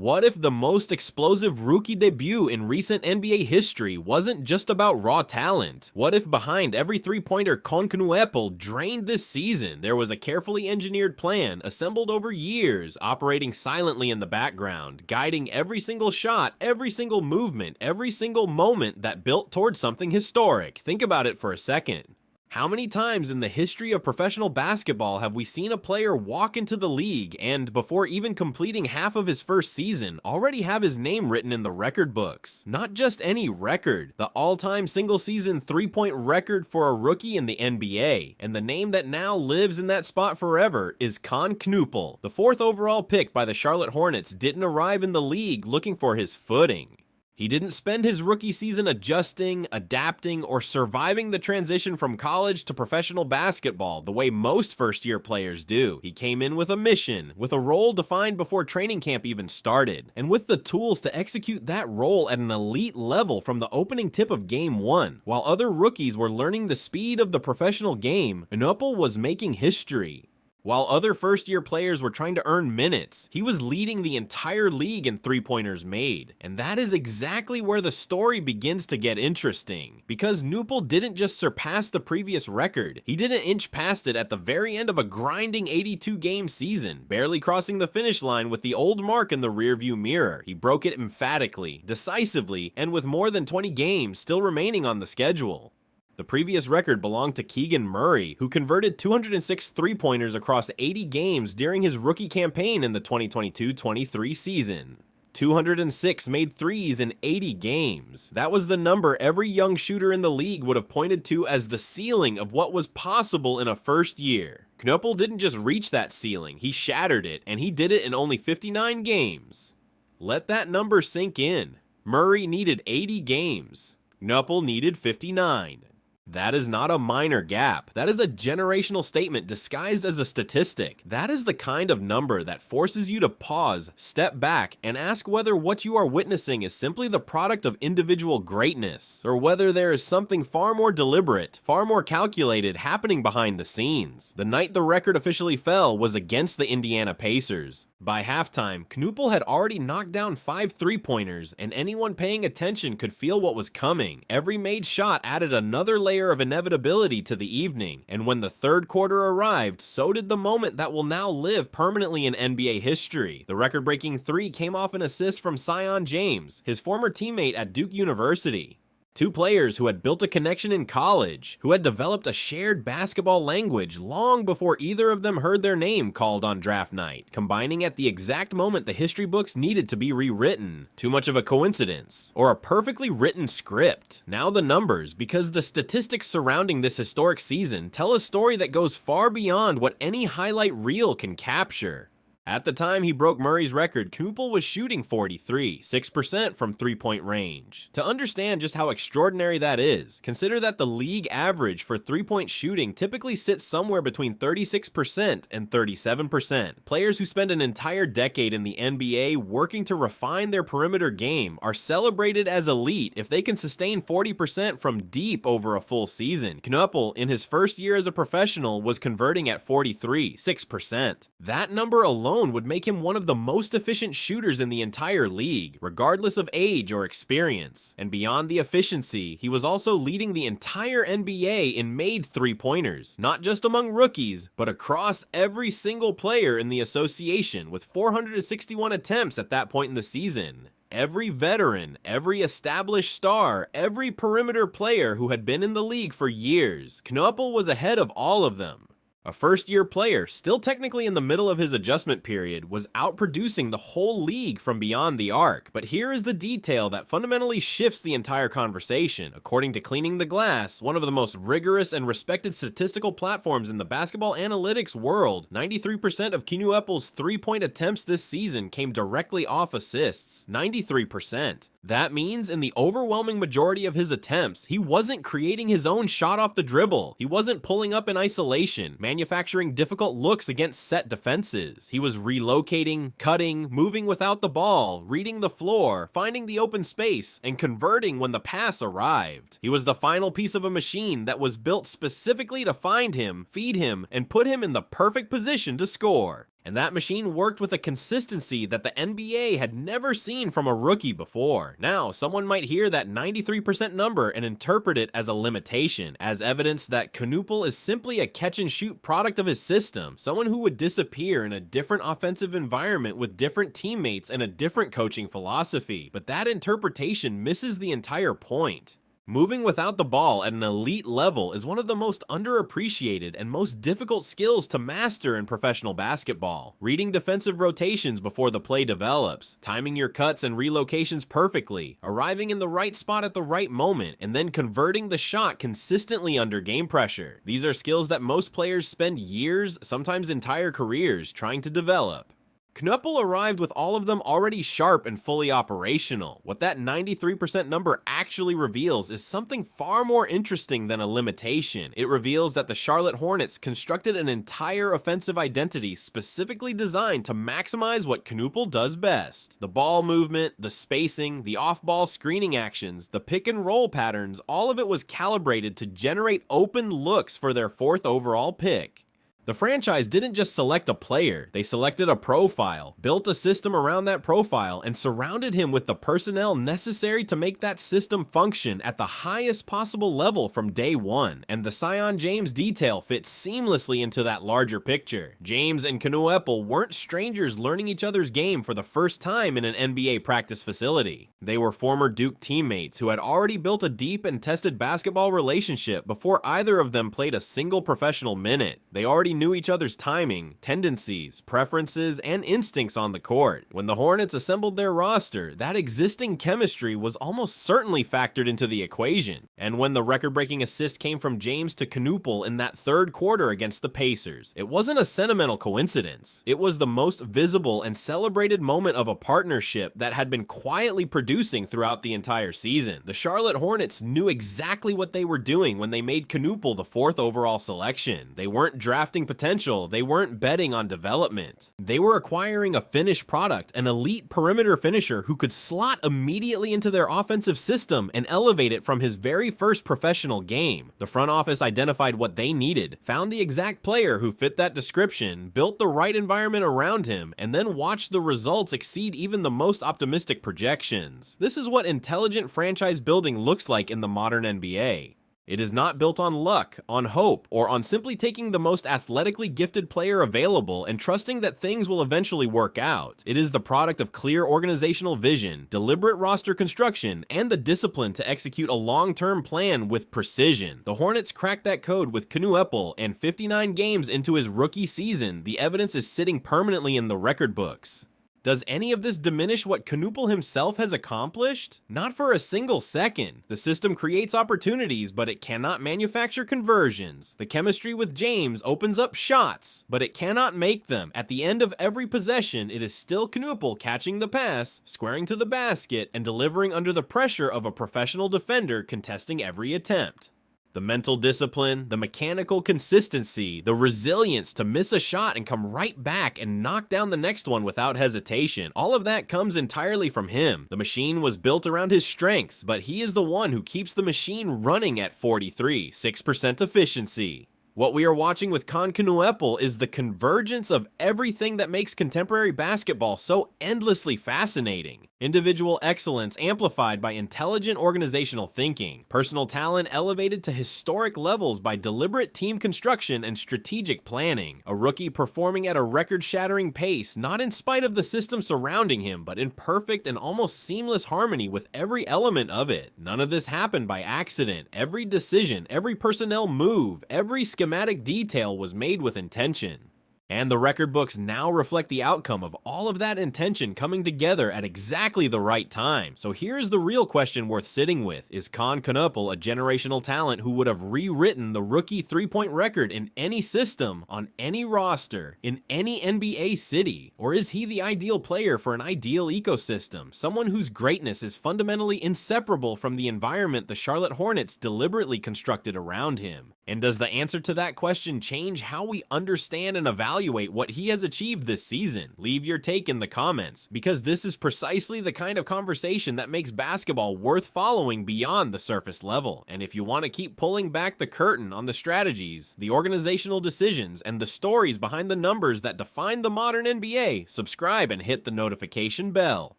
What if the most explosive rookie debut in recent NBA history wasn't just about raw talent? What if behind every three-pointer Kon Knueppel drained this season, there was a carefully engineered plan assembled over years, operating silently in the background, guiding every single shot, every single movement, every single moment that built towards something historic? Think about it for a second. How many times in the history of professional basketball have we seen a player walk into the league and, before even completing half of his first season, already have his name written in the record books? Not just any record, the all-time single-season three-point record for a rookie in the NBA. And the name that now lives in that spot forever is Kon Knueppel. The 4th overall pick by the Charlotte Hornets didn't arrive in the league looking for his footing. He didn't spend his rookie season adjusting, adapting, or surviving the transition from college to professional basketball the way most first-year players do. He came in with a mission, with a role defined before training camp even started, and with the tools to execute that role at an elite level from the opening tip of Game 1. While other rookies were learning the speed of the professional game, Knueppel was making history. While other first-year players were trying to earn minutes, he was leading the entire league in three-pointers made. And that is exactly where the story begins to get interesting. Because Knueppel didn't just surpass the previous record, he didn't inch past it at the very end of a grinding 82-game season, barely crossing the finish line with the old mark in the rearview mirror. He broke it emphatically, decisively, and with more than 20 games still remaining on the schedule. The previous record belonged to Keegan Murray, who converted 206 three-pointers across 80 games during his rookie campaign in the 2022-23 season. 206 made threes in 80 games. That was the number every young shooter in the league would have pointed to as the ceiling of what was possible in a first year. Knueppel didn't just reach that ceiling, he shattered it, and he did it in only 59 games. Let that number sink in. Murray needed 80 games. Knueppel needed 59. That is not a minor gap. That is a generational statement disguised as a statistic. That is the kind of number that forces you to pause, step back, and ask whether what you are witnessing is simply the product of individual greatness, or whether there is something far more deliberate, far more calculated happening behind the scenes. The night the record officially fell was against the Indiana Pacers. By halftime, Knueppel had already knocked down 5 three-pointers, and anyone paying attention could feel what was coming. Every made shot added another layer of inevitability to the evening, and when the third quarter arrived, so did the moment that will now live permanently in NBA history. The record-breaking three came off an assist from Sion James, his former teammate at Duke University. Two players who had built a connection in college, who had developed a shared basketball language long before either of them heard their name called on draft night, combining at the exact moment the history books needed to be rewritten. Too much of a coincidence, or a perfectly written script. Now the numbers, because the statistics surrounding this historic season tell a story that goes far beyond what any highlight reel can capture. At the time he broke Murray's record, Knueppel was shooting 6% from three-point range. To understand just how extraordinary that is, consider that the league average for three-point shooting typically sits somewhere between 36% and 37%. Players who spend an entire decade in the NBA working to refine their perimeter game are celebrated as elite if they can sustain 40% from deep over a full season. Knueppel, in his first year as a professional, was converting at 6%. That number alone would make him one of the most efficient shooters in the entire league, regardless of age or experience. And beyond the efficiency, he was also leading the entire NBA in made three-pointers, not just among rookies, but across every single player in the association, with 461 attempts at that point in the season. Every veteran, every established star, every perimeter player who had been in the league for years, Knueppel was ahead of all of them. A first-year player, still technically in the middle of his adjustment period, was outproducing the whole league from beyond the arc. But here is the detail that fundamentally shifts the entire conversation. According to Cleaning the Glass, one of the most rigorous and respected statistical platforms in the basketball analytics world, 93% of Knueppel's three-point attempts this season came directly off assists. 93%. That means in the overwhelming majority of his attempts, he wasn't creating his own shot off the dribble. He wasn't pulling up in isolation, manufacturing difficult looks against set defenses. He was relocating, cutting, moving without the ball, reading the floor, finding the open space, and converting when the pass arrived. He was the final piece of a machine that was built specifically to find him, feed him, and put him in the perfect position to score. And that machine worked with a consistency that the NBA had never seen from a rookie before. Now, someone might hear that 93% number and interpret it as a limitation, as evidence that Knueppel is simply a catch-and-shoot product of his system, someone who would disappear in a different offensive environment with different teammates and a different coaching philosophy. But that interpretation misses the entire point. Moving without the ball at an elite level is one of the most underappreciated and most difficult skills to master in professional basketball. Reading defensive rotations before the play develops, timing your cuts and relocations perfectly, arriving in the right spot at the right moment, and then converting the shot consistently under game pressure. These are skills that most players spend years, sometimes entire careers, trying to develop. Knueppel arrived with all of them already sharp and fully operational. What that 93% number actually reveals is something far more interesting than a limitation. It reveals that the Charlotte Hornets constructed an entire offensive identity specifically designed to maximize what Knueppel does best. The ball movement, the spacing, the off-ball screening actions, the pick and roll patterns, all of it was calibrated to generate open looks for their 4th overall pick. The franchise didn't just select a player, they selected a profile, built a system around that profile, and surrounded him with the personnel necessary to make that system function at the highest possible level from day one. And the Zion James detail fits seamlessly into that larger picture. James and Knueppel weren't strangers learning each other's game for the first time in an NBA practice facility. They were former Duke teammates who had already built a deep and tested basketball relationship before either of them played a single professional minute. They already knew each other's timing, tendencies, preferences, and instincts on the court. When the Hornets assembled their roster, that existing chemistry was almost certainly factored into the equation. And when the record-breaking assist came from James to Knueppel in that 3rd quarter against the Pacers, it wasn't a sentimental coincidence. It was the most visible and celebrated moment of a partnership that had been quietly producing throughout the entire season. The Charlotte Hornets knew exactly what they were doing when they made Knueppel the 4th overall selection. They weren't drafting potential, they weren't betting on development. They were acquiring a finished product, an elite perimeter finisher who could slot immediately into their offensive system and elevate it from his very first professional game. The front office identified what they needed, found the exact player who fit that description, built the right environment around him, and then watched the results exceed even the most optimistic projections. This is what intelligent franchise building looks like in the modern NBA. It is not built on luck, on hope, or on simply taking the most athletically gifted player available and trusting that things will eventually work out. It is the product of clear organizational vision, deliberate roster construction, and the discipline to execute a long-term plan with precision. The Hornets cracked that code with Knueppel, and 59 games into his rookie season, the evidence is sitting permanently in the record books. Does any of this diminish what Knueppel himself has accomplished? Not for a single second. The system creates opportunities, but it cannot manufacture conversions. The chemistry with James opens up shots, but it cannot make them. At the end of every possession, it is still Knueppel catching the pass, squaring to the basket, and delivering under the pressure of a professional defender contesting every attempt. The mental discipline, the mechanical consistency, the resilience to miss a shot and come right back and knock down the next one without hesitation. All of that comes entirely from him. The machine was built around his strengths, but he is the one who keeps the machine running at 6% efficiency. What we are watching with Kon Knueppel is the convergence of everything that makes contemporary basketball so endlessly fascinating. Individual excellence amplified by intelligent organizational thinking. Personal talent elevated to historic levels by deliberate team construction and strategic planning. A rookie performing at a record-shattering pace, not in spite of the system surrounding him, but in perfect and almost seamless harmony with every element of it. None of this happened by accident. Every decision, every personnel move, every schematic detail was made with intention. And the record books now reflect the outcome of all of that intention coming together at exactly the right time. So here's the real question worth sitting with. Is Kon Knueppel a generational talent who would have rewritten the rookie three-point record in any system, on any roster, in any NBA city? Or is he the ideal player for an ideal ecosystem? Someone whose greatness is fundamentally inseparable from the environment the Charlotte Hornets deliberately constructed around him? And does the answer to that question change how we understand and evaluate evaluate what he has achieved this season? Leave your take in the comments, because this is precisely the kind of conversation that makes basketball worth following beyond the surface level. And if you want to keep pulling back the curtain on the strategies, the organizational decisions, and the stories behind the numbers that define the modern NBA, subscribe and hit the notification bell.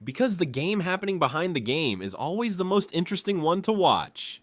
Because the game happening behind the game is always the most interesting one to watch.